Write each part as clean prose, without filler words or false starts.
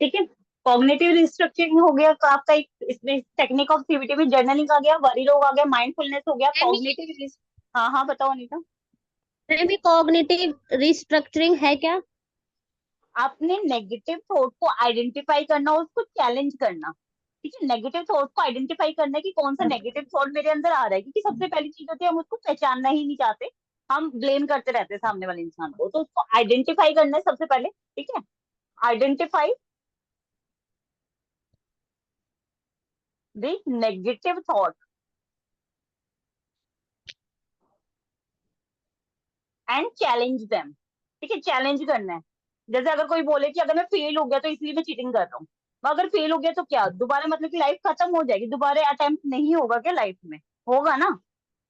ठीक है। Cognitive restructuring हो गया का आपका एक, इसमें टेक्निक ऑफ सीबीटी में जर्नलिंग आ गया, वरी लोग आ गया, माइंडफुलनेस हो गया, मैम ये कॉग्निटिव। हाँ हाँ बताओ अनीता। मैम ये कॉग्निटिव रिस्ट्रक्चरिंग है क्या? आपने नेगेटिव थॉट को आइडेंटिफाई करना और उसको चैलेंज करना। ठीक है, नेगेटिव थॉट को आइडेंटिफाई करना है कि कौन सा नेगेटिव थॉट मेरे अंदर आ रहा है, क्योंकि सबसे पहली चीज होती है हम उसको पहचानना ही नहीं चाहते। हम ब्लेम करते रहते हैं सामने वाले इंसान को, तो उसको आइडेंटिफाई करना है सबसे पहले। ठीक है, identify the negative thought and challenge them. ठीक है, चैलेंज करना है। जैसे अगर कोई बोले कि अगर मैं फेल हो गया तो इसलिए मैं चीटिंग कर रहा हूँ, तो अगर फेल हो गया तो क्या दोबारा मतलब कि लाइफ खत्म हो जाएगी, दोबारा अटेम्प्ट नहीं होगा क्या लाइफ में? होगा ना।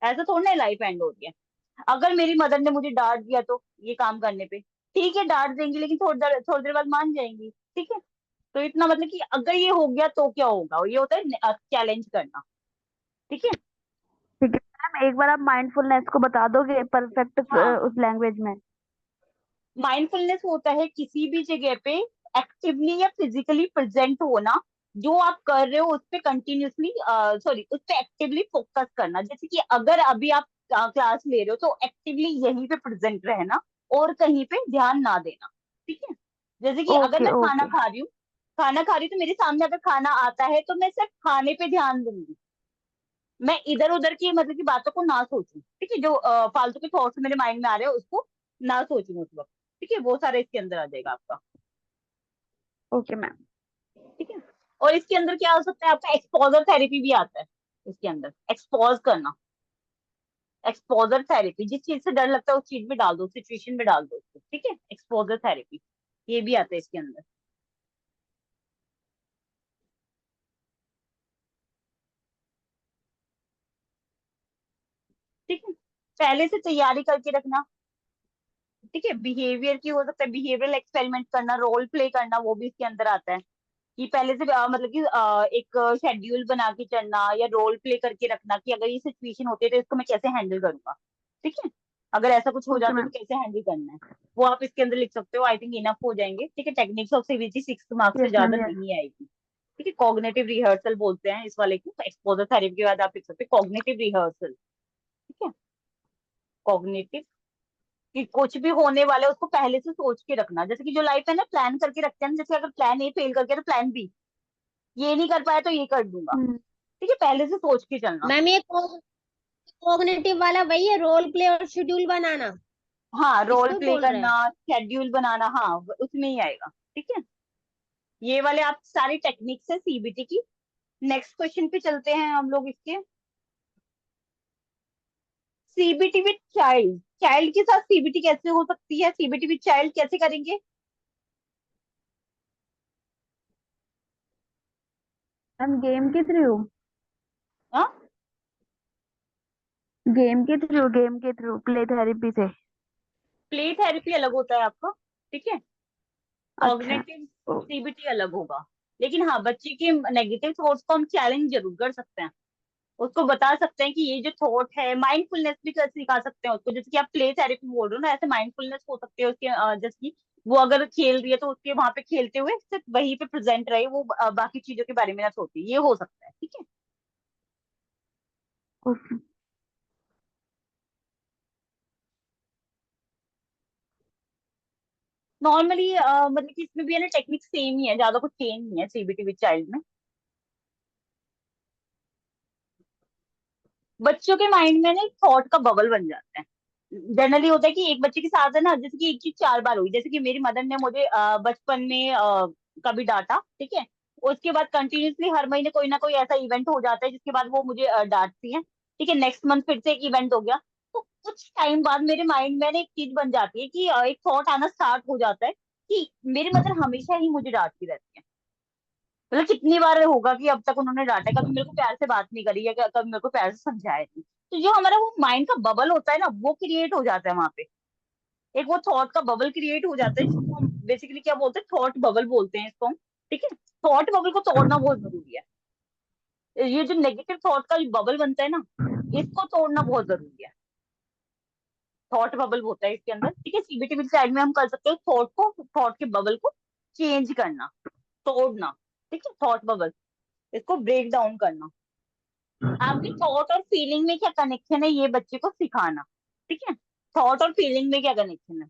ऐसा थोड़ा ना लाइफ एंड हो रही है। अगर मेरी मदर ने मुझे डांट दिया तो ये काम करने पे, ठीक है डांट देंगी लेकिन थोड़ी देर बाद मान जाएंगी। ठीक है, तो इतना मतलब कि अगर ये हो गया तो क्या होगा, ये होता है चैलेंज करना। ठीक है। ठीक है मैम, एक बार आप माइंडफुलनेस को बता दोगे परफेक्ट हाँ, उस लैंग्वेज में? माइंडफुलनेस होता है किसी भी जगह पे एक्टिवली या फिजिकली प्रेजेंट होना, जो आप कर रहे हो उस पे कंटिन्यूसली, सॉरी उस पे एक्टिवली फोकस करना। जैसे कि अगर अभी आप क्लास ले रहे हो तो एक्टिवली यहीं पे प्रेजेंट रहना और कहीं पे ध्यान ना देना। ठीक है, जैसे कि अगर ओके मैं खाना ओके। खा रही हूँ, खाना खा रही हूँ तो मेरे सामने अगर खाना आता है तो मैं सिर्फ खाने पे ध्यान दूंगी। मैं इधर उधर की मतलब की बातों को ना सोचूं। ठीक है, जो फालतू के थॉट्स मेरे माइंड में आ रहे हैं उसको ना सोचूं उस वक्त। ठीक है, वो सारा इसके अंदर आ जाएगा आपका। Okay ma'am. ठीक है, और इसके अंदर क्या हो सकता है आपका, एक्सपोजर थेरेपी भी आता है इसके अंदर। एक्सपोज करना, एक्सपोजर थेरेपी, जिस चीज से डर लगता है उस चीज में डाल दो, सिचुएशन में डाल दो उसको। ठीक है, एक्सपोजर थेरेपी ये भी आता है इसके अंदर। ठीक है, पहले से तैयारी करके रखना। ठीक है, बिहेवियर की हो सकता है, बिहेवियरल एक्सपेरिमेंट करना, रोल प्ले करना, वो भी इसके अंदर आता है। कि पहले से मतलब कि एक शेड्यूल बना के चलना या रोल प्ले करके रखना कि अगर ये सिचुएशन होती है तो इसको मैं कैसे हैंडल करूंगा। ठीक है, अगर ऐसा कुछ हो ओके जाता है मैम। तो कैसे हैंडल करना है, वो आप इसके अंदर लिख सकते हो। आई थिंक इनफ हो जाएंगे। ठीक है, टेक्निक्स ऑफ सीबीटी 6 मार्क्स से यस मैम ज्यादा यस। नहीं आएगी। ठीक है, कॉग्निटिव रिहर्सल बोलते हैं इस वाले को, एक्सपोजर थेरेपी के बाद आप लिख सकते हो कॉग्निटिव रिहर्सल। ठीक है, कॉग्निटिव कि कुछ भी होने वाला है उसको पहले से सोच के रखना। जैसे कि जो लाइफ है ना प्लान करके रखते हैं ना, जैसे अगर प्लान ए फेल कर गया तो प्लान बी, ये नहीं कर पाया तो ये कर दूंगा। हम्म। ठीक है, पहले से सोच के चलना। मैम ये कॉग्निटिव वाला वही है, रोल प्ले और शेड्यूल बनाना, हाँ, रोल इसको ही प्ले बोल रहे करना, हैं? शेड्यूल बनाना, हाँ उसमें ही आएगा। ठीक है, ये वाले आप सारी टेक्निक्स है सीबीटी की। नेक्स्ट क्वेश्चन पे चलते हैं हम लोग इसके। सीबीटी विद चाइल्ड, चाइल्ड के साथ सीबीटी कैसे हो सकती है, सीबीटी विद चाइल्ड कैसे करेंगे? मैम गेम के थ्रू। हाँ, गेम के थ्रू प्ले थेरेपी से। प्ले थेरेपी अलग होता है आपका। ठीक है, अच्छा। कॉग्निटिव ओ, सीबीटी अलग होगा। लेकिन हाँ, बच्चे के नेगेटिव थॉट्स को हम चैलेंज जरूर कर सकते हैं। उसको बता सकते हैं कि ये जो थॉट है, माइंडफुलनेस भी कर सिखा सकते हैं उसको। जैसे कि आप प्ले थेरेपी बोल रहे हो ना, ऐसे माइंडफुलनेस हो सकती है उसके। जैसे कि वो अगर खेल रही है तो उसके वहां पे खेलते हुए सिर्फ वहीं पे प्रेजेंट रहे, वो बाकी चीजों के बारे में ना सोचे, ये हो सकता है। ठीक है, ओके। नॉर्मली मतलब कि इसमें भी है ना टेक्निक सेम ही है, ज्यादा कुछ चेंज नहीं है सीबीटी विद चाइल्ड में। बच्चों के माइंड में ना एक थॉट का बबल बन जाता है। जनरली होता है कि एक बच्चे के साथ है ना, जैसे कि एक चीज 4 बार हुई, जैसे कि मेरी मदर ने मुझे बचपन में कभी डांटा। ठीक है, उसके बाद कंटिन्यूसली हर महीने कोई ना कोई ऐसा इवेंट हो जाता है जिसके बाद वो मुझे डांटती है। ठीक है, नेक्स्ट मंथ फिर से एक इवेंट हो गया, तो कुछ टाइम बाद मेरे माइंड में ना एक चीज बन जाती है कि एक थॉट आना स्टार्ट हो जाता है कि मेरी मदर हमेशा ही मुझे डांटती रहती है। मतलब कितनी बार होगा कि अब तक उन्होंने डांटा, कभी मेरे को प्यार से बात नहीं करी है, कभी मेरे को प्यार से समझाया नहीं। तो जो हमारा वो माइंड का बबल होता है ना, वो क्रिएट हो जाता है वहां पे। एक वो थॉट का बबल क्रिएट हो जाता है जिसको हम बेसिकली क्या बोलते हैं, थॉट बबल बोलते हैं इसको हम। ठीक है, थॉट बबल को तोड़ना बहुत जरूरी है। ये जो नेगेटिव थॉट का जो बबल बनता है ना, इसको तोड़ना बहुत जरूरी है। थॉट बबल होता है इसके अंदर। ठीक है, सीबीटी साइड में हम कर सकते हैं थॉट को, थॉट के बबल को चेंज करना। तोड़ना, ठीक है, थॉट बबल, इसको ब्रेक डाउन करना, आपकी थॉट और फीलिंग में क्या कनेक्शन है ये बच्चे को सिखाना, ठीक है, थॉट और फीलिंग में क्या कनेक्शन है,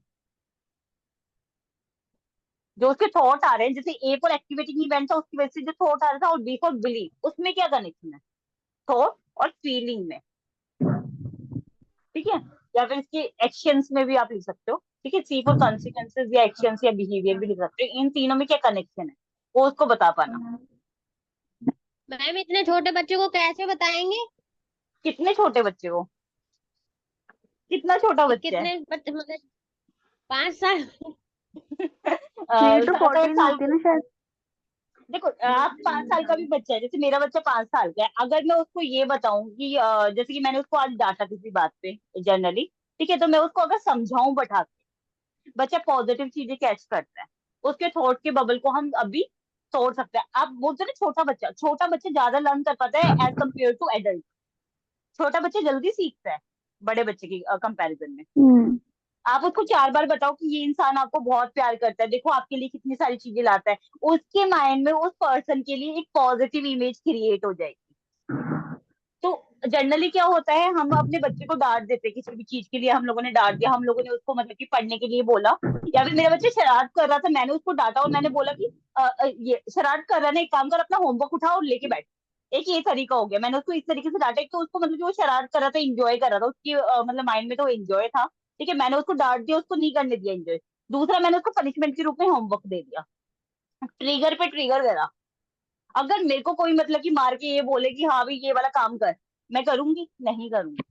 जो उसके थॉट आ रहे हैं, जैसे ए फॉर एक्टिवेटिंग इवेंट था उसकी वजह से जो थॉट आ रहा था, और बी फॉर बिलीव, उसमें क्या कनेक्शन है, थॉट और फीलिंग में, ठीक है, या फिर इसके एक्शंस में भी आप लिख सकते हो, ठीक है, सी फॉर कॉन्सिक्वेंसेज या एक्शंस या बिहेवियर भी लिख सकते हो, इन तीनों में क्या कनेक्शन है वो उसको बता पाना। मैम इतने छोटे बच्चे को कैसे बताएंगे? कितने छोटे बच्चे को, कितना छोटा कि बच्चा है? कितने बच्चे मतलब 5 साल? 3 to 14 7 8 साल, होती है ना शायद। देखो आप 5 साल का भी बच्चा है, जैसे मेरा बच्चा 5 साल का है, अगर मैं उसको ये बताऊं कि जैसे कि मैंने उसको आज डांटा किसी बात पे जनरली, ठीक है, तो मैं उसको अगर समझाऊं बैठा के, बच्चा पॉजिटिव चीजें कैच करता है, उसके थॉट के बबल को हम अभी तोड़ सकते हैं। आप बोलते हैं ना छोटा बच्चा ज्यादा लर्न कर पाता है एज कम्पेयर टू एडल्ट, छोटा बच्चा जल्दी सीखता है बड़े बच्चे की कंपैरिजन में। हम्म। आप उसको 4 बार बताओ कि ये इंसान आपको बहुत प्यार करता है, देखो आपके लिए कितनी सारी चीजें लाता है, उसके माइंड में उस पर्सन के लिए एक पॉजिटिव इमेज क्रिएट हो जाएगी। तो जनरली क्या होता है, हम अपने बच्चे को डांट देते हैं, किसी भी चीज के लिए हम लोगों ने डांट दिया, हम लोगों ने उसको मतलब कि पढ़ने के लिए बोला, या फिर मेरा बच्चा शरारत कर रहा था, मैंने उसको डांटा और मैंने बोला कि ये शरारत कर रहा है ना, एक काम कर, अपना होमवर्क उठा और लेके बैठ। एक ये तरीका हो गया, मैंने उसको इस तरीके से डांटा, एक तो उसको मतलब कि वो शरारत कर रहा था, इंजॉय कर रहा था, उसकी मतलब माइंड में तो एंजॉय था, ठीक है, मैंने उसको डांट दिया, उसको नहीं करने दिया एंजॉय। दूसरा, मैंने उसको पनिशमेंट के रूप में होमवर्क दे दिया, ट्रिगर पे ट्रिगर करा। अगर मेरे को कोई मतलब कि मार के ये बोले कि हाँ भाई ये वाला काम कर, मैं करूंगी नहीं करूंगी?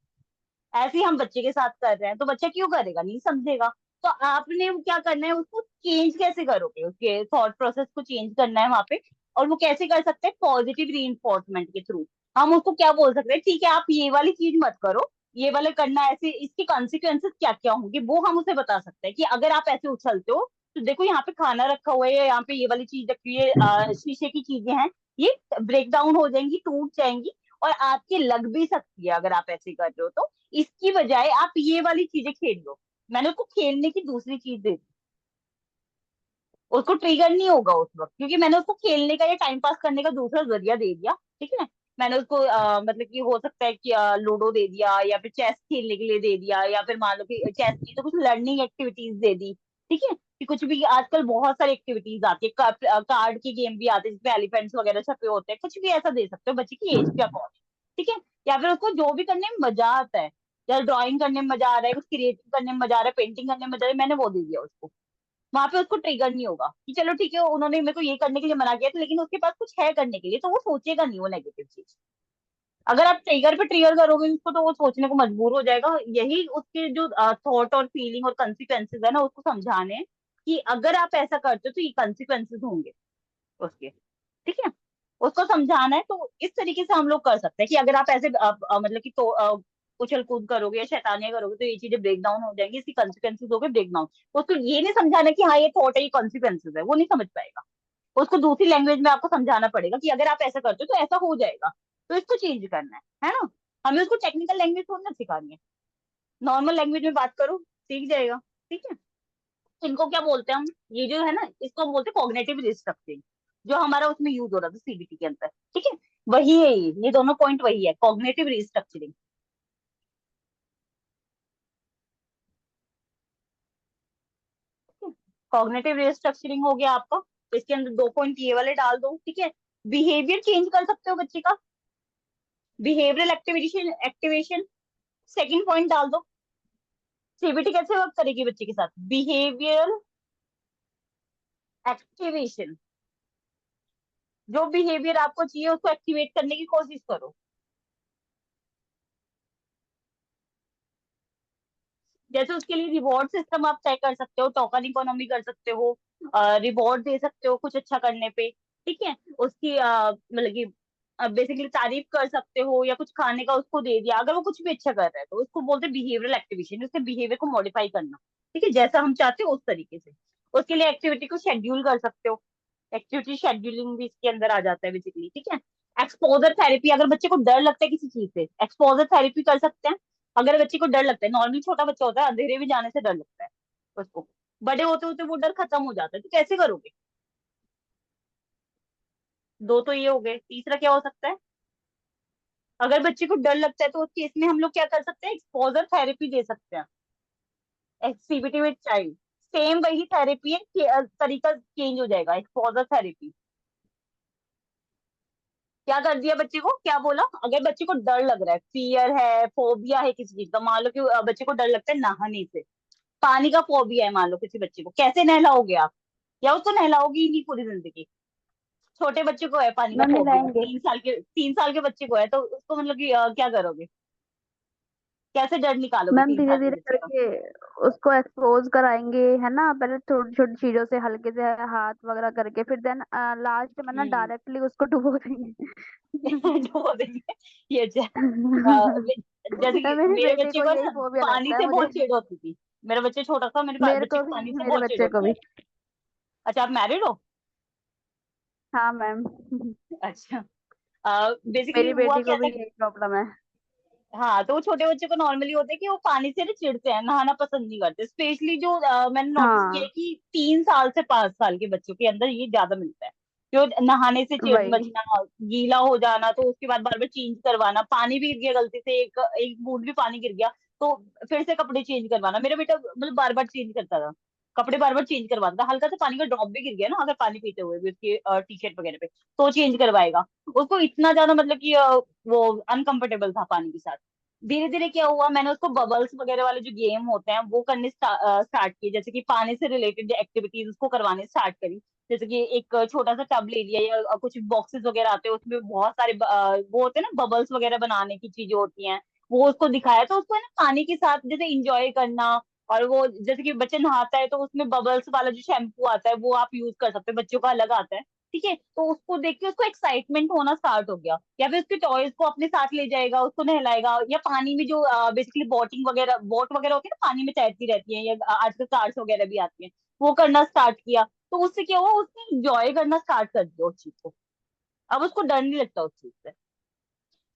ऐसे ही हम बच्चे के साथ कर रहे हैं, तो बच्चा क्यों करेगा, नहीं समझेगा। तो आपने वो क्या करना है, उसको चेंज कैसे करोगे, उसके थॉट प्रोसेस को चेंज करना है वहां पे, और वो कैसे कर सकते हैं, पॉजिटिव रीइंफोर्समेंट के थ्रू। हम उसको क्या बोल सकते हैं, ठीक है आप ये वाली चीज मत करो, ये वाला करना, ऐसे इसके कॉन्सिक्वेंसेस क्या क्या होंगे वो हम उसे बता सकते हैं, कि अगर आप ऐसे उछलते हो तो देखो यहाँ पे खाना रखा हुआ है, यहाँ पे ये वाली चीज रखी हुई है, शीशे की चीजें हैं, ये ब्रेक डाउन हो जाएंगी, टूट जाएंगी, और आपके लग भी सकती है अगर आप ऐसे कर रहे हो तो, इसकी बजाय आप ये वाली चीजें खेल लो। मैंने उसको खेलने की दूसरी चीज दे दी, उसको ट्रिगर नहीं होगा उस वक्त, क्योंकि मैंने उसको खेलने का या टाइम पास करने का दूसरा जरिया दे दिया, ठीक है। मैंने उसको मतलब कि हो सकता है कि लूडो दे दिया, या फिर चेस खेलने के लिए दे दिया, या फिर मान लो कि चेस नहीं तो कुछ लर्निंग एक्टिविटीज दे दी, ठीक है, कि कुछ भी आजकल बहुत सारी एक्टिविटीज आती है, कार्ड की गेम भी आती है जिसमें एलिफेंट्स वगैरह छपे होते हैं, कुछ भी ऐसा दे सकते हो बच्चे की एज के अकॉर्डिंग, ठीक है। या फिर उसको जो भी करने में मजा आता है, या ड्राइंग करने में मजा आ रहा है, कुछ क्रिएटिव करने में मजा आ रहा है, पेंटिंग करने में मजा आ रहा है, मैंने वो दे दिया उसको। वहां पे उसको ट्रिगर नहीं होगा कि चलो ठीक है उन्होंने मेरे को ये करने के लिए मना किया था, लेकिन उसके पास कुछ है करने के लिए, तो वो सोचेगा नहीं वो नेगेटिव चीज। अगर आप ट्रिगर पे ट्रिगर करोगे उसको तो वो सोचने को मजबूर हो जाएगा। यही उसके जो थॉट और फीलिंग और कंसिक्वेंसेज है ना, उसको समझाने हैं कि अगर आप ऐसा करते हो तो ये कंसिक्वेंसेज होंगे उसके, ठीक है, उसको समझाना है। तो इस तरीके से हम लोग कर सकते हैं कि अगर आप ऐसे मतलब कि तो उछल कूद करोगे या शैतानियां करोगे तो ये चीजें ब्रेक डाउन हो जाएंगी, इसकी कंसिक्वेंसेज हो गए ब्रेक डाउन। उसको ये नहीं समझाना कि हाँ ये थॉट है ये कॉन्सिक्वेंसेज है, वो नहीं समझ पाएगा। उसको दूसरी लैंग्वेज में आपको समझाना पड़ेगा कि अगर आप ऐसा करते हो तो ऐसा हो जाएगा, तो इसको चेंज करना है ना। हमें उसको टेक्निकल लैंग्वेज थोड़ी ना सिखानी है, नॉर्मल लैंग्वेज में बात करो, सीख जाएगा, ठीक है। इनको क्या बोलते हैं हम, ये जो है ना इसको हम बोलते हैं कॉग्निटिव रिस्ट्रक्चरिंग, जो हमारा उसमें यूज हो रहा था सीबीटी के अंदर, ठीक है, वही है ये दोनों पॉइंट वही है, कॉग्निटिव रिस्ट्रक्चरिंग। कॉग्निटिव रिस्ट्रक्चरिंग हो गया आपका, तो इसके अंदर 2 पॉइंट ये वाले डाल दो, ठीक है। बिहेवियर चेंज कर सकते हो बच्चे का, behavioural activation activation, second point डाल दो। सीबीटी कैसे वर्क करेगी बच्चे के साथ, बिहेवियरल एक्टिवेशन, जो बिहेवियर आपको चाहिए उसको एक्टिवेट करने की कोशिश करो। जैसे उसके लिए रिवॉर्ड सिस्टम आप तय कर सकते हो, टोकन इकोनॉमी कर सकते हो, रिवॉर्ड दे सकते हो कुछ अच्छा करने पे, ठीक है। उसकी मतलब कि बेसिकली तारीफ कर सकते हो, या कुछ खाने का उसको दे दिया, अगर वो कुछ भी अच्छा कर रहा है तो उसको बोलते हैं बिहेवियरल एक्टिवेशन, उसके बिहेवियर को मॉडिफाई करना, ठीक है, जैसा हम चाहते हो उस तरीके से। उसके लिए एक्टिविटी को शेड्यूल कर सकते हो, एक्टिविटी शेड्यूलिंग भी इसके अंदर आ जाता है बेसिकली, ठीक है। एक्सपोजर थेरेपी, अगर बच्चे को डर लगता है किसी चीज से, एक्सपोजर थेरेपी कर सकते हैं। अगर बच्चे को डर लगता है, नॉर्मली छोटा बच्चा होता है अंधेरे में जाने से डर लगता है उसको, बड़े होते होते वो डर खत्म हो जाता है, तो कैसे करोगे? दो तो ये हो गए, तीसरा क्या हो सकता है? अगर बच्चे को डर लगता है तो उस केस में हम लोग क्या कर सकते हैं, एक्सपोजर थेरेपी दे सकते हैं, एक्टिविटी विद चाइल्ड। सेम वही थेरेपी है तरीका चेंज हो जाएगा, एक्सपोजर थेरेपी। क्या कर दिया बच्चे को, क्या बोला, अगर बच्चे को डर लग रहा है, फियर है, फोबिया है किसी चीज का, मान लो कि बच्चे को डर लगता है नहाने से, पानी का फोबिया है मान लो किसी बच्चे को, कैसे नहलाओगे आप? या उसको नहलाओगी ही नहीं पूरी जिंदगी? छोटे बच्चे को है पानी का मैम फोबिया, मिलाएंगे। 3 साल के बच्चे को है, तो उसको मतलब कि क्या करोगे? कैसे डर निकालोगे मैम तीन धीरे साल के धीरे बच्चे का? करके उसको एक्सपोज कराएंगे, है ना, पहले छोटी छोटी चीजों से हल्के से हाथ वगैरह करके, फिर देन लास्ट में ना हम्म। डायरेक्टली उसको डुबो देंगे। डुबो देंगे। ये अच्छा अ, जैसे कि मेरी मेरे बेटी बच्चे को को यही ना फोबिया पानी लगता है से मुझे। बहुत चिढ़ होती थी। मेरा बच्चा छोटा था, मेरे मेरे बच्चे को को भी, पानी से मेरे बहुत चिढ़ बच्चे को होती भी। है। अच्छा, आप मैरिड हो? हाँ मैम। अच्छा। बेसिकली मेरी हुआ बेटी को क्या भी था, यही प्रॉब्लम है। हाँ, तो वो छोटे बच्चे को नॉर्मली होता है कि वो पानी से ना चिढ़ते हैं, नहाना पसंद नहीं करते, स्पेशली जो मैंने नोटिस किया है हाँ कि 3 साल से 5 साल के बच्चों के अंदर ये ज्यादा मिलता है। जो नहाने से चिढ़ वही। मचना, गीला हो जाना, तो उसके बाद बार बार चेंज करवाना, पानी भी गिर गया गलती से, एक एक बूंद भी पानी गिर गया तो फिर से कपड़े चेंज करवाना। मेरा बेटा मतलब बार बार चेंज करता था, कपड़े बार बार चेंज करवाता था, हल्का सा पानी का ड्रॉप भी गिर गया ना अगर पानी पीते हुए भी उसके टी शर्ट वगैरह पे, तो चेंज करवाएगा। उसको इतना ज्यादा मतलब कि वो अनकंफर्टेबल था पानी के साथ। धीरे धीरे क्या हुआ, मैंने उसको बबल्स वगैरह वाले जो गेम होते हैं वो करने स्टार्ट किए, जैसे कि पानी से रिलेटेड एक्टिविटीज उसको करवाने स्टार्ट करी। जैसे कि एक छोटा सा टब ले लिया, या कुछ बॉक्सेस वगैरह आते हैं उसमें बहुत सारे वो होते हैं ना बबल्स वगैरह बनाने की चीजें होती हैं, वो उसको दिखाया, तो उसको है ना पानी के साथ जैसे इंजॉय करना। और वो जैसे कि बच्चे नहाता है तो उसमें बबल्स वाला जो शैम्पू आता है वो आप यूज कर सकते हैं, बच्चों का अलग आता है। ठीक है, तो उसको देख के उसको एक्साइटमेंट होना स्टार्ट हो गया, या फिर उसके टॉयज को अपने साथ ले जाएगा, उसको नहलाएगा, या पानी में जो बेसिकली बोटिंग वगैरह, बोट वगैरह होती है ना, पानी में तैरती रहती है, या आजकल कार्स वगैरह भी आती है, वो करना स्टार्ट किया। तो उससे क्या हुआ, उसने इंजॉय करना स्टार्ट कर दिया उस चीज को, अब उसको डर नहीं लगता उस चीज से।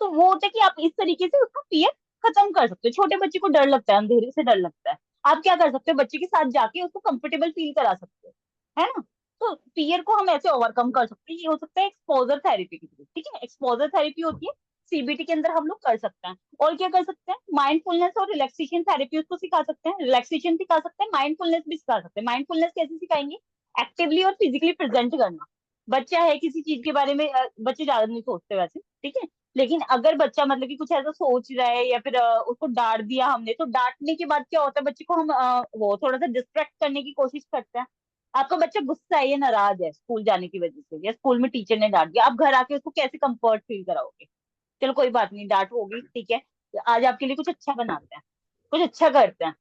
तो वो होता है कि आप इस तरीके से उसका फियर खत्म कर सकते हो। छोटे बच्चे को डर लगता है, अंधेरे से डर लगता है, आप क्या कर सकते हो, बच्चे के साथ जाके उसको कंफर्टेबल फील करा सकते हो, है ना? तो फियर को हम ऐसे ओवरकम कर सकते हैं, ये हो सकता है एक्सपोजर थेरेपी के थ्रू। ठीक है, एक्सपोजर थेरेपी होती है, सीबीटी के अंदर हम लोग कर सकते हैं। और क्या कर सकते हैं, माइंडफुलनेस और रिलैक्सेशन थेरेपी उसको सिखा सकते हैं, रिलैक्सेशन सिखा सकते हैं, माइंडफुलनेस भी सिखा सकते हैं। माइंडफुलनेस कैसे सिखाएंगे, एक्टिवली और फिजिकली प्रेजेंट करना। बच्चा है किसी चीज के बारे में, बच्चे ज्यादा नहीं सोचते वैसे, ठीक है, लेकिन अगर बच्चा मतलब कि कुछ ऐसा सोच रहा है, या फिर उसको डांट दिया हमने, तो डांटने के बाद क्या होता है, बच्चे को हम वो थोड़ा सा डिस्ट्रैक्ट करने की कोशिश करते हैं। आपका बच्चा गुस्सा है या नाराज है स्कूल जाने की वजह से, या स्कूल में टीचर ने डांट दिया, आप घर आके उसको कैसे कंफर्ट फील कराओगे? चलो कोई बात नहीं, डांट होगी, ठीक है, आज आपके लिए कुछ अच्छा बनाते हैं, कुछ अच्छा करते हैं,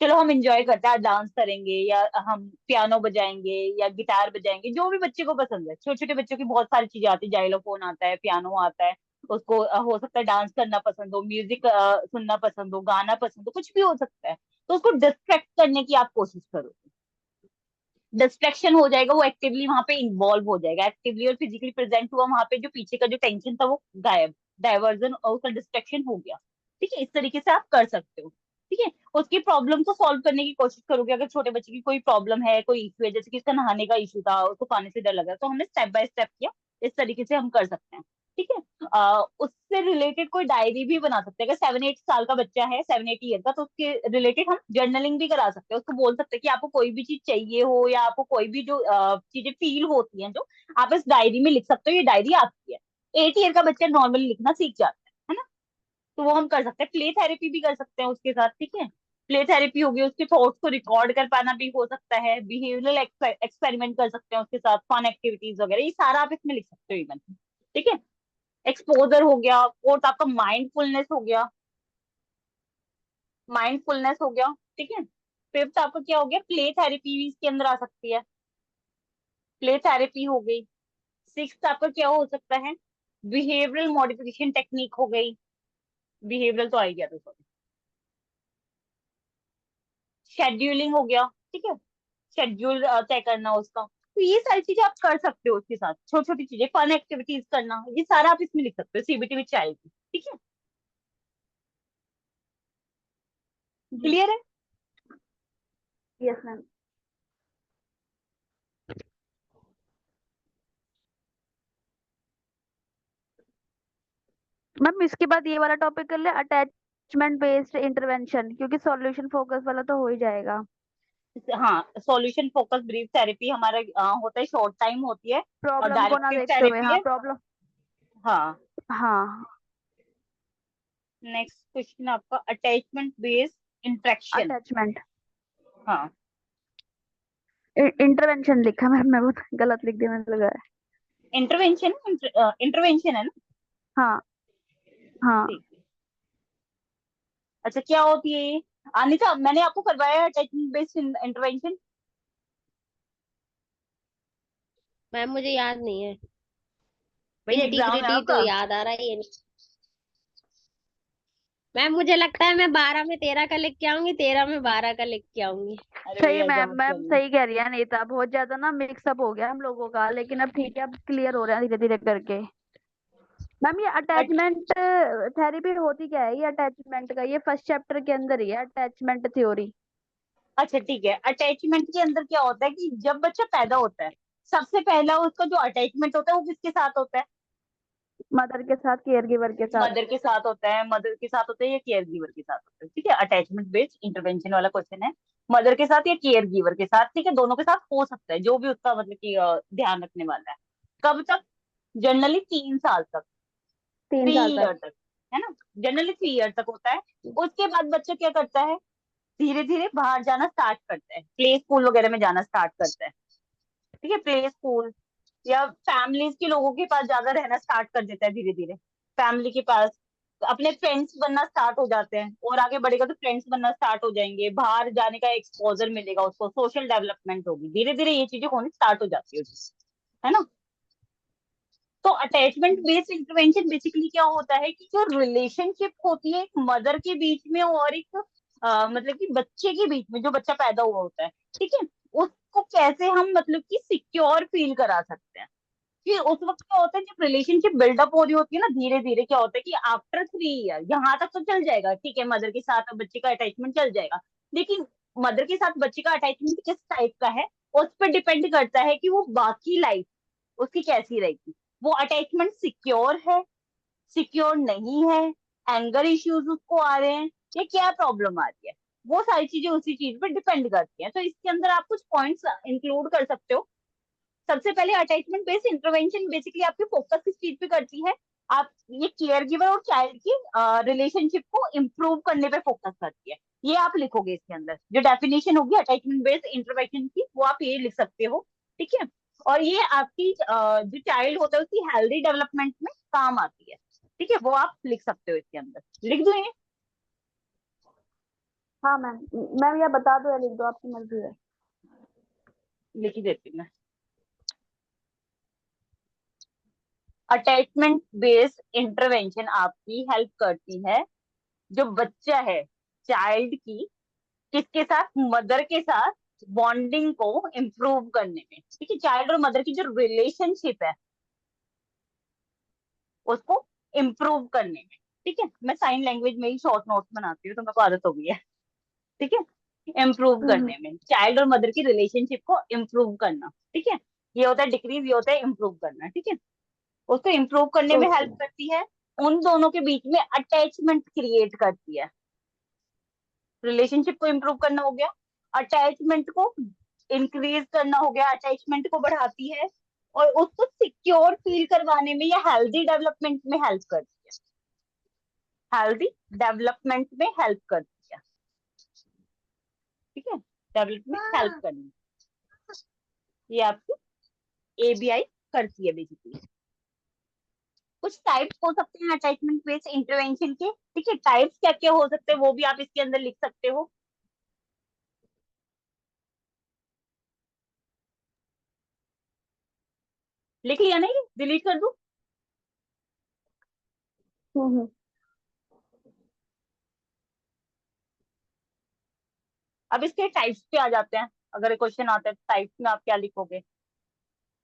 चलो हम इंजॉय करते हैं, आज डांस करेंगे, या हम पियानो बजाएंगे, या गिटार बजाएंगे, जो भी बच्चे को पसंद है। छोटे छोटे बच्चों की बहुत सारी चीजें आती है, जाइलोफोन आता है, पियानो आता है, उसको हो सकता है डांस करना पसंद हो, म्यूजिक सुनना पसंद हो, गाना पसंद हो, कुछ भी हो सकता है। तो उसको डिस्ट्रैक्ट करने की आप कोशिश करो, डिस्ट्रैक्शन हो जाएगा, वो एक्टिवली वहां पे इन्वॉल्व हो जाएगा, एक्टिवली और फिजिकली प्रेजेंट हुआ वहां पे, जो पीछे का जो टेंशन था वो गायब, डाइवर्जन और उसका डिस्ट्रैक्शन हो गया। ठीक है, इस तरीके से आप कर सकते हो। ठीक है, उसकी प्रॉब्लम को सॉल्व करने की कोशिश करोगे। अगर छोटे बच्चे की कोई प्रॉब्लम है, कोई इशू है, जैसे कि इसका नहाने का इशू था, उसको पानी से डर लगा, तो हमने स्टेप बाय स्टेप किया, इस तरीके से हम कर सकते हैं। ठीक है, उससे रिलेटेड कोई डायरी भी बना सकते हैं। अगर 7-8 साल का बच्चा है, 7-8 ईयर का, तो उसके रिलेटेड हम जर्नलिंग भी करा सकते हैं, उसको बोल सकते हैं कि आपको कोई भी चीज चाहिए हो, या आपको कोई भी जो चीजें फील होती हैं, जो आप इस डायरी में लिख सकते हो, ये डायरी आपकी है। 8 ईयर का बच्चा नॉर्मली लिखना सीख जाता है ना? तो वो हम कर सकते हैं, प्ले थेरेपी भी कर सकते हैं उसके साथ। ठीक है, प्ले थेरेपी होगी, उसके थॉट्स को रिकॉर्ड कर पाना भी हो सकता है, बिहेवियरल एक्सपेरिमेंट कर सकते हैं उसके साथ, फन एक्टिविटीज वगैरह, ये सारा आप इसमें लिख सकते हो इवन। ठीक है, एक्सपोजर हो गया, फोर्थ आपका माइंडफुलनेस हो गया, माइंडफुलनेस हो गया। ठीक है, फिफ्थ आपका क्या हो गया, प्ले थेरेपी भी इसके अंदर आ सकती है, प्ले थेरेपी हो गई। सिक्स्थ आपका क्या हो सकता है, बिहेवियरल मॉडिफिकेशन टेक्निक हो गई, बिहेवियरल तो आ ही गया था, सॉरी, शेड्यूलिंग हो गया। ठीक है, शेड्यूल तय करना उसका, तो ये सारी चीजें आप कर सकते हो उसके साथ, छोटी छोटी चीजें, फन एक्टिविटीज करना, ये सारा आप इसमें लिख सकते हो, सीबीटी विद चाइल्ड। ठीक है, जी। क्लियर है? Yes ma'am. मैम इसके बाद ये वाला टॉपिक कर ले, अटैचमेंट बेस्ड इंटरवेंशन, क्योंकि सॉल्यूशन फोकस वाला तो हो ही जाएगा। हाँ, सॉल्यूशन फोकस ब्रीफ थेरेपी हमारा होता है, शॉर्ट टाइम होती है, और प्रॉब्लम को ना डायरेक्टिव देखते हुए, थेरेपी हाँ है। प्रॉब्लम। हाँ। हाँ, नेक्स्ट क्वेश्चन आपका अटैचमेंट बेस्ड इंट्रैक्शन। अटैचमेंट हाँ, इंटरवेंशन लिखा मैम, मैं वो गलत लिख दिया, मैंने लगा है। इंटरवेंशन, इंटरवेंशन है ना? हाँ हाँ। ठीक है। अच्छा, क्या होती है ये? अनिता, मैंने आपको करवाया है अटैचमेंट बेस्ड इंटरवेंशन? मैम मुझे याद नहीं है। भाई एग्जाम है इंटीग्रिटी तो आपका। याद आ रहा है, ये नहीं। मैम मुझे लगता है मैं 12 में 13 का लिख के आऊंगी, 13 में 12 का लिख के आऊंगी। अरे सही भैया ऐसा मैम, मत मैम करिए। सही कह रही है अनीता, बहुत ज्यादा ना मिक्सअप हो गया हम लोगों का, लेकिन अब ठीक है, अब क्लियर हो रहा है धीरे धीरे करके। मैम ये अट, अटैचमेंट थेरेपी होती क्या है, ये अटैचमेंट का, ये फर्स्ट चैप्टर के अंदर ही है अटैचमेंट थ्योरी। अच्छा ठीक है, अटैचमेंट के अंदर क्या होता है कि जब बच्चा पैदा होता है, सबसे पहला उसका जो अटैचमेंट होता है वो किसके साथ होता है? मदर के साथ, केयर गिवर के साथ। मदर के साथ होता है, मदर के साथ होता है या केयर गिवर के साथ होता है? ठीक है, अटैचमेंट बेस्ड इंटरवेंशन वाला क्वेश्चन है। मदर के साथ या केयर गिवर के साथ, ठीक है, दोनों के साथ हो सकता है, जो भी उसका मतलब कि ध्यान रखने वाला है। कब तक? जनरली 3 साल तक, 3 3 साल तक। ईयर तक, है ना? जनरली 3 ईयर तक होता है। उसके बाद बच्चा क्या करता है? धीरे धीरे बाहर जाना स्टार्ट करता है, प्ले स्कूल वगैरह में जाना स्टार्ट करता है। ठीक है, प्ले स्कूल या फैमिलीज के लोगों के पास ज्यादा रहना स्टार्ट कर देता है धीरे धीरे। फैमिली के पास अपने फ्रेंड्स बनना स्टार्ट हो जाते हैं, और आगे बढ़ेगा तो फ्रेंड्स बनना स्टार्ट हो जाएंगे, बाहर जाने का एक्सपोजर मिलेगा उसको, सोशल डेवलपमेंट होगी, धीरे धीरे ये चीजें होनी स्टार्ट हो जाती है ना? तो अटैचमेंट बेस्ड इंटरवेंशन बेसिकली क्या होता है कि जो रिलेशनशिप होती है एक मदर के बीच में और एक मतलब कि बच्चे के बीच में, जो बच्चा पैदा हुआ होता है, ठीक है, उसको कैसे हम मतलब कि सिक्योर फील करा सकते हैं। कि उस वक्त क्या होता है जब रिलेशनशिप बिल्डअप हो रही होती है ना, धीरे धीरे क्या होता है कि आफ्टर 3 ईयर यहाँ तक तो चल जाएगा, ठीक है, मदर के साथ बच्चे का अटैचमेंट चल जाएगा, लेकिन मदर के साथ बच्चे का अटैचमेंट किस टाइप का है, उस पर डिपेंड करता है कि वो बाकी लाइफ उसकी कैसी रहेगी। वो अटैचमेंट सिक्योर है, सिक्योर नहीं है, एंगर इश्यूज उसको आ रहे हैं, या क्या प्रॉब्लम आ रही है, वो सारी चीजें उसी चीज पर डिपेंड करती हैं। तो इसके अंदर आप कुछ पॉइंट्स इंक्लूड कर सकते हो। सबसे पहले अटैचमेंट बेस्ड इंटरवेंशन बेसिकली आपकी फोकस किस चीज पे करती है? आप ये केयर गिवर और चाइल्ड की रिलेशनशिप को इम्प्रूव करने पे फोकस करती है। ये आप लिखोगे इसके अंदर, जो डेफिनेशन होगी अटैचमेंट बेस्ड इंटरवेंशन की, वो आप ये लिख सकते हो। ठीक है, और ये आपकी जो चाइल्ड होता है उसकी हेल्दी डेवलपमेंट में काम आती है। ठीक है, वो आप लिख सकते हो इसके अंदर, लिख दो ये। हाँ मैम, मैम या बता दो या लिख दो, आपकी मर्जी है। लिख ही देती हूँ मैं। अटैचमेंट बेस्ड इंटरवेंशन आपकी हेल्प करती है जो बच्चा है, चाइल्ड की, किसके साथ, मदर के साथ बॉन्डिंग को इम्प्रूव करने में। ठीक है, चाइल्ड और मदर की जो रिलेशनशिप है उसको इम्प्रूव करने में। ठीक है, मैं साइन लैंग्वेज में ही शॉर्ट नोट्स बनाती हूँ तो मेरे को आदत हो गई है। ठीक है, इम्प्रूव हम्म। करने में, चाइल्ड और मदर की रिलेशनशिप को इम्प्रूव करना। ठीक है, ये होता है डिक्रीज, ये होता है इम्प्रूव करना। ठीक है, उसको इम्प्रूव करने में ओके। हेल्प करती है, उन दोनों के बीच में अटैचमेंट क्रिएट करती है। रिलेशनशिप को इम्प्रूव करना हो गया, अटैचमेंट को इंक्रीज करना हो गया, अटैचमेंट को बढ़ाती है, और उसको सिक्योर फील करवाने में या हेल्दी डेवलपमेंट में हेल्प करती है, हेल्दी डेवलपमेंट में हेल्प करती है। ठीक है, डेवलपमेंट हेल्प करनी, ये आपकी एबीआई करती है बेसिकली। कुछ टाइप्स हो सकते हैं अटैचमेंट बेस्ड इंटरवेंशन के। ठीक है, टाइप्स क्या क्या हो सकते हैं वो भी आप इसके अंदर लिख सकते हो। लिख लिया नहीं, डिलीट कर दूं? हम्म। अब इसके टाइप्स पे आ जाते हैं। अगर क्वेश्चन आता है टाइप्स में आप क्या लिखोगे?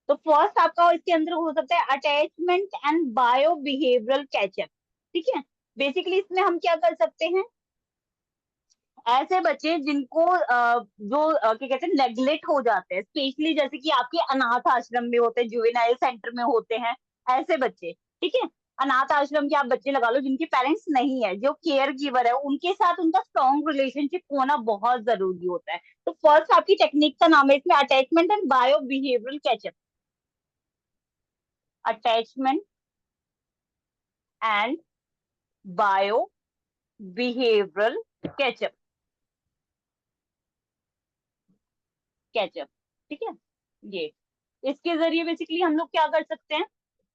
तो फर्स्ट आपका इसके अंदर हो सकता है attachment and bio behavioural catch up. ठीक है, बेसिकली इसमें हम क्या कर सकते हैं, ऐसे बच्चे जिनको जो क्या कहते हैं नेग्लेक्ट हो जाते हैं, स्पेशली जैसे कि आपके अनाथ आश्रम में होते हैं, जुवेनाइल सेंटर में होते हैं, ऐसे बच्चे। ठीक है, अनाथ आश्रम के आप बच्चे लगा लो जिनके पेरेंट्स नहीं है, जो केयर गिवर है, उनके साथ उनका स्ट्रॉन्ग रिलेशनशिप होना बहुत जरूरी होता है। तो फर्स्ट आपकी टेक्निक का नाम है इसमें attachment and bio behavioural catch up. Attachment and bio behavioural catch up. Catch up, ठीक है। ये इसके जरिए बेसिकली हम लोग क्या कर सकते हैं,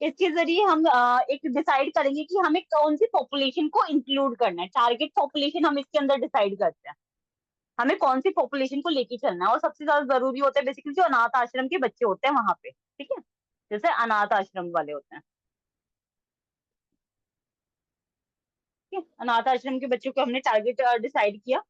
इसके जरिए हम एक डिसाइड करेंगे कि हमें कौन सी पॉपुलेशन को इंक्लूड करना है। टारगेट पॉपुलेशन हम इसके अंदर डिसाइड करते हैं, हमें कौन सी पॉपुलेशन को लेके चलना है। और सबसे ज्यादा जरूरी होता है बेसिकली जो अनाथ आश्रम के बच्चे होते हैं वहां पे, ठीक है, जैसे अनाथ आश्रम वाले होते हैं, ठीक है। अनाथ आश्रम के बच्चों को हमने टारगेट डिसाइड किया।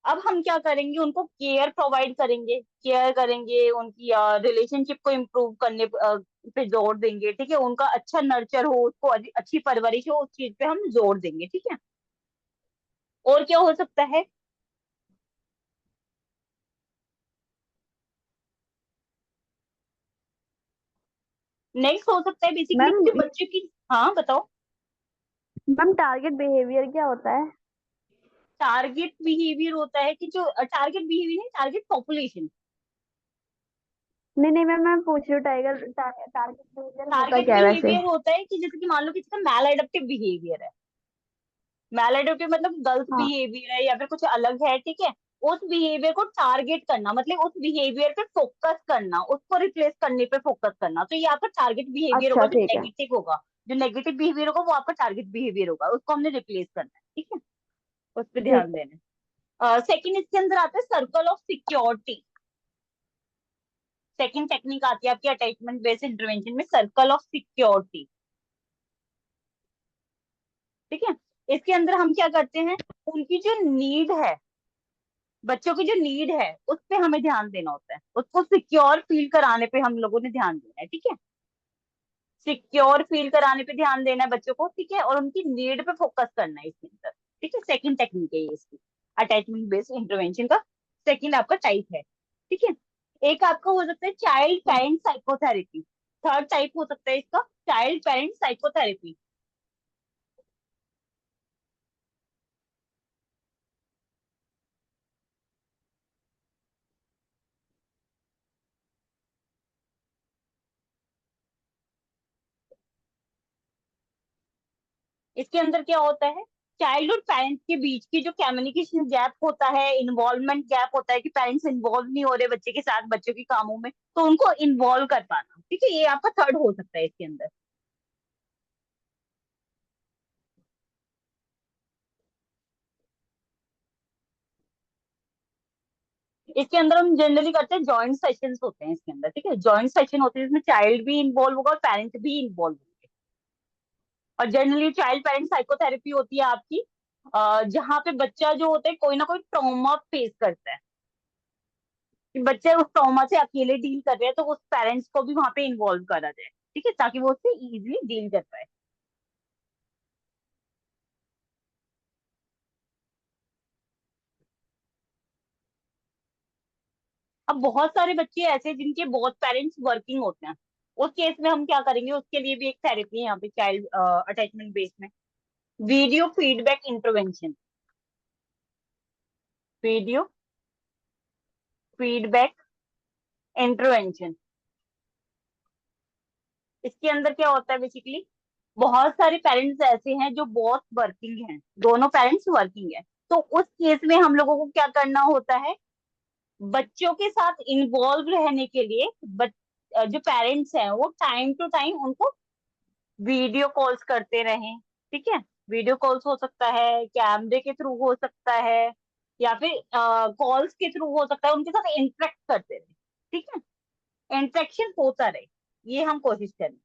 अब हम क्या करेंगे, उनको केयर प्रोवाइड करेंगे, केयर करेंगे, उनकी रिलेशनशिप को इम्प्रूव करने पे जोर देंगे, ठीक है। उनका अच्छा नर्चर हो, उसको अच्छी परवरिश हो, उस चीज पे हम जोर देंगे, ठीक है। और क्या हो सकता है, नेक्स्ट हो सकता है बेसिकली मैम, जो बच्चों की, हाँ बताओ। मैम टारगेट बिहेवियर क्या होता है? टारगेट बिहेवियर होता है कि जो टारगेट बिहेवियर नहीं, टारगेट पॉपुलेशन। नहीं नहीं मैम, मैं पूछ रही हूँ टाइगर टारगेट बिहेवियर होता टारगेट क्या है वैसे? बिहेवियर होता है कि जैसे कि मान लो किसी का मैल एडेप्टिव बिहेवियर है, मैल एडेप्टिव मतलब गलत हाँ। बिहेवियर है या फिर कुछ अलग है, ठीक है। उस बिहेवियर को टारगेट करना मतलब उस बिहेवियर पे फोकस करना, उसको रिप्लेस करने पे फोकस करना, तो ये आपका टारगेट बिहेवियर अच्छा होगा। जो ठीक है। नेगेटिव होगा, जो नेगेटिव बिहेवियर होगा वो आपका टारगेट बिहेवियर होगा, उसको हमने रिप्लेस करना है, ठीक है। उस पर ठीक ध्यान है। देना। सेकंड इसके अंदर आता है circle of security. Second technique आती है आपकी अटैचमेंट बेस्ड इंटरवेंशन में, सर्कल ऑफ सिक्योरिटी, ठीक है। इसके अंदर हम क्या करते हैं, उनकी जो नीड है, बच्चों की जो नीड है उस पे हमें ध्यान देना होता है, उसको सिक्योर फील कराने पे हम लोगों ने ध्यान देना है, ठीक है। सिक्योर फील कराने पे ध्यान देना है बच्चों को, ठीक है, और उनकी नीड पे फोकस करना है इसके अंदर, ठीक है। सेकंड टेक्निक है ये इसकी, अटैचमेंट बेस्ड इंटरवेंशन का सेकंड आपका टाइप है, ठीक है। एक आपका हो सकता है child parent psychotherapy. Third type हो सकता है इसका चाइल्ड पेरेंट साइकोथेरेपी। इसके अंदर क्या होता है, चाइल्ड और पेरेंट्स के बीच की जो कम्युनिकेशन गैप होता है, इन्वॉल्वमेंट गैप होता है कि पेरेंट्स इन्वॉल्व नहीं हो रहे बच्चे के साथ, बच्चों के कामों में, तो उनको इन्वॉल्व कर पाना, ठीक है, ये आपका थर्ड हो सकता है इसके अंदर। इसके अंदर हम जनरली करते हैं जॉइंट सेशंस होते हैं इसके अंदर, ठीक है। जॉइंट सेशन होते हैं जिसमें चाइल्ड भी इन्वॉल्व होगा और पेरेंट भी इन्वॉल्व होंगे। और जनरली चाइल्ड पेरेंट साइकोथेरेपी होती है आपकी जहाँ पे बच्चा जो होता है कोई ना कोई ट्रॉमा फेस करता है, कि बच्चे उस ट्रॉमा से अकेले डील कर रहे हैं, तो उस पेरेंट्स को भी वहां पे इन्वॉल्व करा जाए, ठीक है, ताकि वो उससे इजिली डील कर पाए। अब बहुत सारे बच्चे ऐसे हैं जिनके बहुत पेरेंट्स वर्किंग होते हैं, उस केस में हम क्या करेंगे, उसके लिए भी एक थेरेपी है यहाँ पे चाइल्ड अटैचमेंट बेस में, video feedback intervention. Video feedback intervention, इसके अंदर क्या होता है बेसिकली, बहुत सारे पेरेंट्स ऐसे हैं जो बहुत वर्किंग हैं, दोनों पेरेंट्स वर्किंग है, तो उस केस में हम लोगों को क्या करना होता है, बच्चों के साथ इन्वॉल्व रहने के लिए जो पेरेंट्स हैं वो टाइम टू टाइम उनको वीडियो कॉल्स करते रहें, ठीक है। वीडियो कॉल्स हो सकता है, कैमरे के थ्रू हो सकता है, या फिर कॉल्स के थ्रू हो सकता है, उनके साथ इंटरेक्ट करते रहे, ठीक है, इंटरेक्शन होता रहे, ये हम कोशिश करें।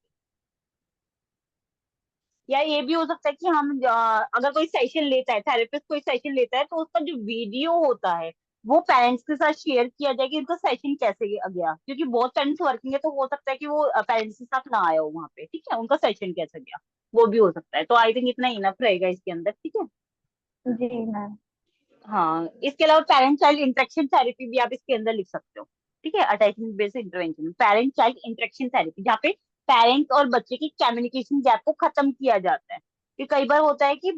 या ये भी हो सकता है कि हम अगर कोई सेशन लेता है, थेरेपिस्ट कोई सेशन लेता है, तो उसका जो वीडियो होता है वो पेरेंट्स के साथ शेयर किया जाए कि उनका सेशन कैसे गया, क्योंकि बहुत पेरेंट्स वर्किंग है, तो हो सकता है कि वो पेरेंट्स के साथ ना आया हो वहां पे, ठीक है, उनका सेशन कैसा गया वो भी हो सकता है। तो आई थिंक इतना इनफ रहेगा इसके अंदर, ठीक है। जी मैम। हाँ, इसके अलावा पेरेंट चाइल्ड इंटरेक्शन थेरेपी भी आप इसके अंदर लिख सकते हो, ठीक है। Attachment based intervention, parent child interaction therapy, जहाँ पे पेरेंट्स और बच्चे की कम्युनिकेशन गैप को खत्म किया जाता है। कि कई बार होता है कि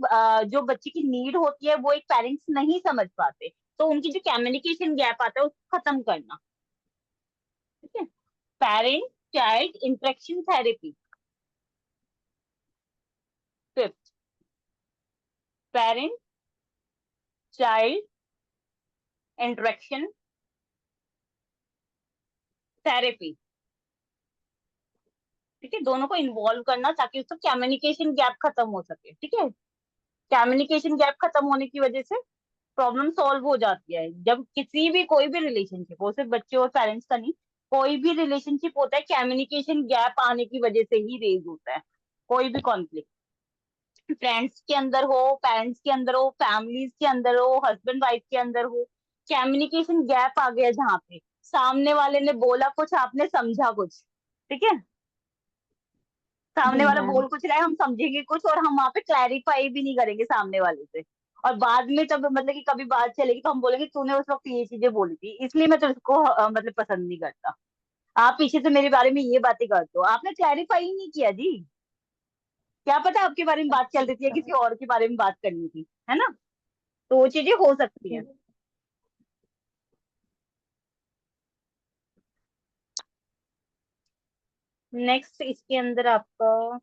जो बच्चे की नीड होती है वो एक पेरेंट्स नहीं समझ पाते, तो उनकी जो कम्युनिकेशन गैप आता है उसको खत्म करना। ठीक है। Parent child interaction therapy. Fifth, parent child interaction therapy. ठीक है, दोनों को इन्वॉल्व करना ताकि उसका कम्युनिकेशन गैप खत्म हो सके। ठीक है, कम्युनिकेशन गैप खत्म होने की वजह से प्रॉब्लम सॉल्व हो जाती है। जब किसी भी कोई भी रिलेशनशिप हो, सिर्फ बच्चे और पेरेंट्स का नहीं, कोई भी रिलेशनशिप होता है कम्युनिकेशन गैप आने की वजह से ही रेज होता है। कोई भी कॉन्फ्लिक्ट फ्रेंड्स के अंदर हो, पेरेंट्स के अंदर हो, फैमिलीज के अंदर हो, हस्बैंड वाइफ के अंदर हो, कम्युनिकेशन गैप आ गया जहाँ पे सामने वाले ने बोला कुछ, आपने समझा कुछ। ठीक है, जी सामने वाला मैम। बोल कुछ रहा है, हम समझेंगे कुछ और हम वहां पे क्लैरिफाई भी नहीं करेंगे सामने वाले से। और बाद में जब मतलब कि कभी बात चलेगी तो हम बोलेंगे तूने उस वक्त ये चीजें बोली थी, इसलिए मैं तुझको मतलब पसंद नहीं करता। आप पीछे से मेरे बारे में ये बातें करते हो, आपने क्लैरिफाई ही नहीं किया जी। क्या पता आपके बारे में बात चल रही थी या अच्छा। किसी और के बारे में बात करनी थी, है ना। तो वो चीजें हो सकती हैं। जी। नेक्स्ट इसके अंदर आपका,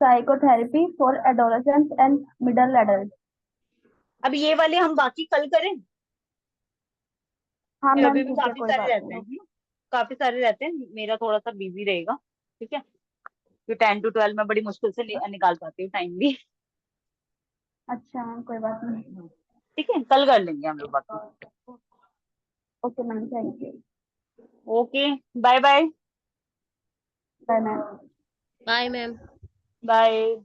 psychotherapy for adolescents and middle adult. अब ये वाले हम बाकी कल करें। हाँ फिर मैम अभी भी ठीक है, काफी कोई सारे बात रहते हैं, नहीं। है ना? काफी सारे रहते हैं, मेरा थोड़ा सा बिजी रहेगा। ठीक है, कि 10 to 12 में बड़ी मुश्किल से निकाल पाती हूँ टाइम भी। अच्छा मैम, कोई बात नहीं। ठीक है, कल कर लेंगे हम लोग बाकी। Okay ma'am, thank you. Okay, bye bye. Bye ma'am. Bye ma'am. Bye.